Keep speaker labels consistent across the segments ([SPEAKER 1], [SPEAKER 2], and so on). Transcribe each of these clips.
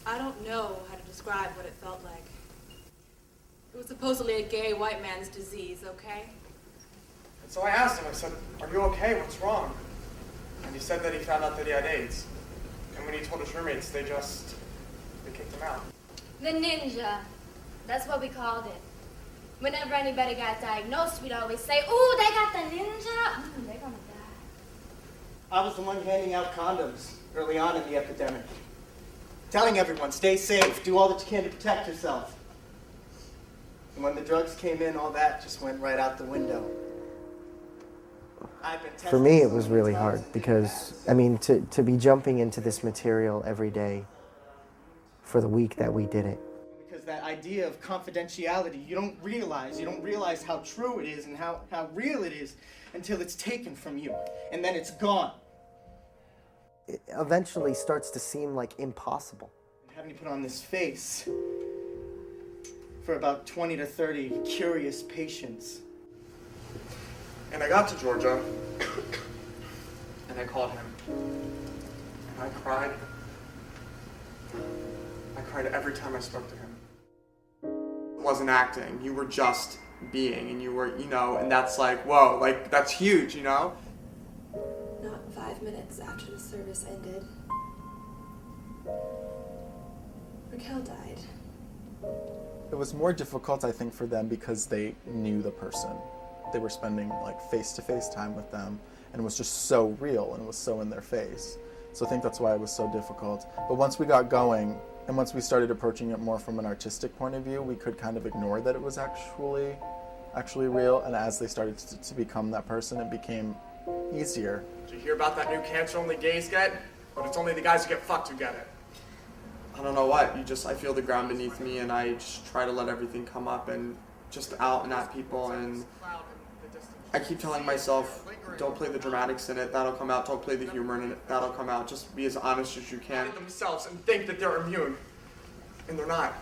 [SPEAKER 1] I don't know how to describe what it felt like. It was supposedly a gay white man's disease, okay?
[SPEAKER 2] And so I asked him, I said, are you okay? What's wrong? And he said that he found out that he had AIDS. And when he told his roommates, they kicked him out.
[SPEAKER 3] The ninja. That's what we called it. Whenever anybody got diagnosed, we'd always say, ooh, they got the ninja. They're gonna die.
[SPEAKER 4] I was the one handing out condoms early on in the epidemic. Telling everyone, stay safe, do all that you can to protect yourself. And when the drugs came in, all that just went right out the window.
[SPEAKER 5] For me, it was really hard because, I mean, to be jumping into this material every day for the week that we did it.
[SPEAKER 4] Because that idea of confidentiality, you don't realize how true it is and how real it is until it's taken from you, and then it's gone.
[SPEAKER 5] It eventually starts to seem like impossible.
[SPEAKER 4] Having to put on this face for about 20 to 30 curious patients.
[SPEAKER 2] And I got to Georgia, and I called him. And I cried. I cried every time I spoke to him. It wasn't acting. You were just being, and you were, and that's like, whoa, like, that's huge,
[SPEAKER 1] Not 5 minutes after the service ended, Raquel died.
[SPEAKER 6] It was more difficult, I think, for them because they knew the person. They were spending like face-to-face time with them, and it was just so real and it was so in their face. So I think that's why it was so difficult. But once we got going, and once we started approaching it more from an artistic point of view, we could kind of ignore that it was actually real, and as they started to become that person, it became easier.
[SPEAKER 2] Did you hear about that new cancer only gays get? But it's only the guys who get fucked who get it. I don't know what, I feel the ground beneath me, and I just try to let everything come up and just out and at people, and I keep telling myself, don't play the dramatics in it, that'll come out, don't play the humor in it, that'll come out, just be as honest as you can. Themselves and think that they're immune, and they're not.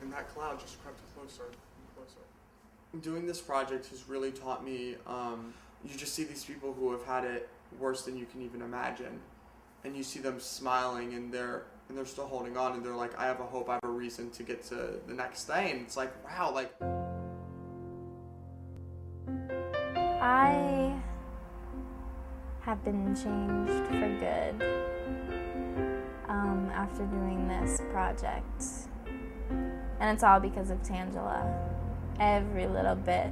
[SPEAKER 2] And that cloud just crept closer and closer. Doing this project has really taught me, you just see these people who have had it worse than you can even imagine, and you see them smiling, and they're still holding on, and they're like, I have a hope, I have a reason to get to the next thing. And it's like, wow, like.
[SPEAKER 3] I have been changed for good after doing this project. And it's all because of Tangela. Every little bit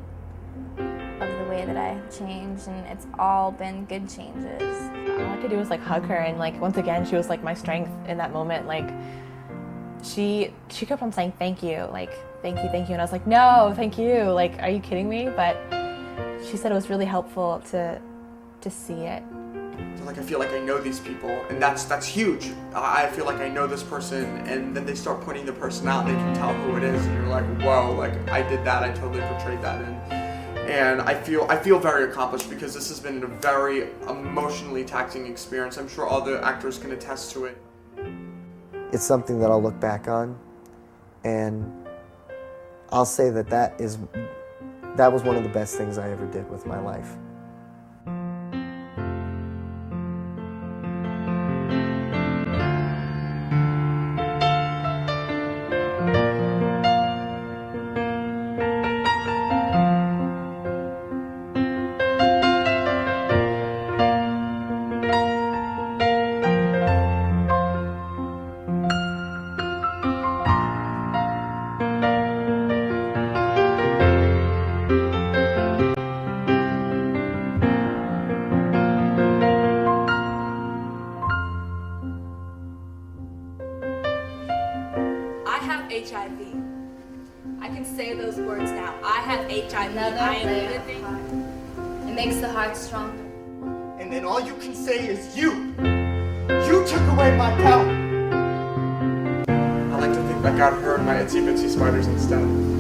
[SPEAKER 3] of the way that I have changed, and it's all been good changes.
[SPEAKER 7] All I could do was like hug her, and like once again she was like my strength in that moment. Like she kept on saying thank you, and I was like, no, thank you, like, are you kidding me? But she said it was really helpful to see it.
[SPEAKER 2] So like I feel like I know these people, and that's huge. I feel like I know this person, and then they start pointing the person out, and they can tell who it is, and you're like, whoa, like I did that, I totally portrayed that, and I feel very accomplished because this has been a very emotionally taxing experience. I'm sure all the actors can attest to it.
[SPEAKER 5] It's something that I'll look back on, and I'll say that was one of the best things I ever did with my life.
[SPEAKER 1] HIV. I can say those words now. I have HIV.
[SPEAKER 3] Another
[SPEAKER 1] I am
[SPEAKER 3] layer
[SPEAKER 1] living.
[SPEAKER 3] of heart. It makes the heart stronger.
[SPEAKER 4] And then all you can say is you. You took away my power.
[SPEAKER 2] I like to think that God heard my itsy bitsy spiders instead.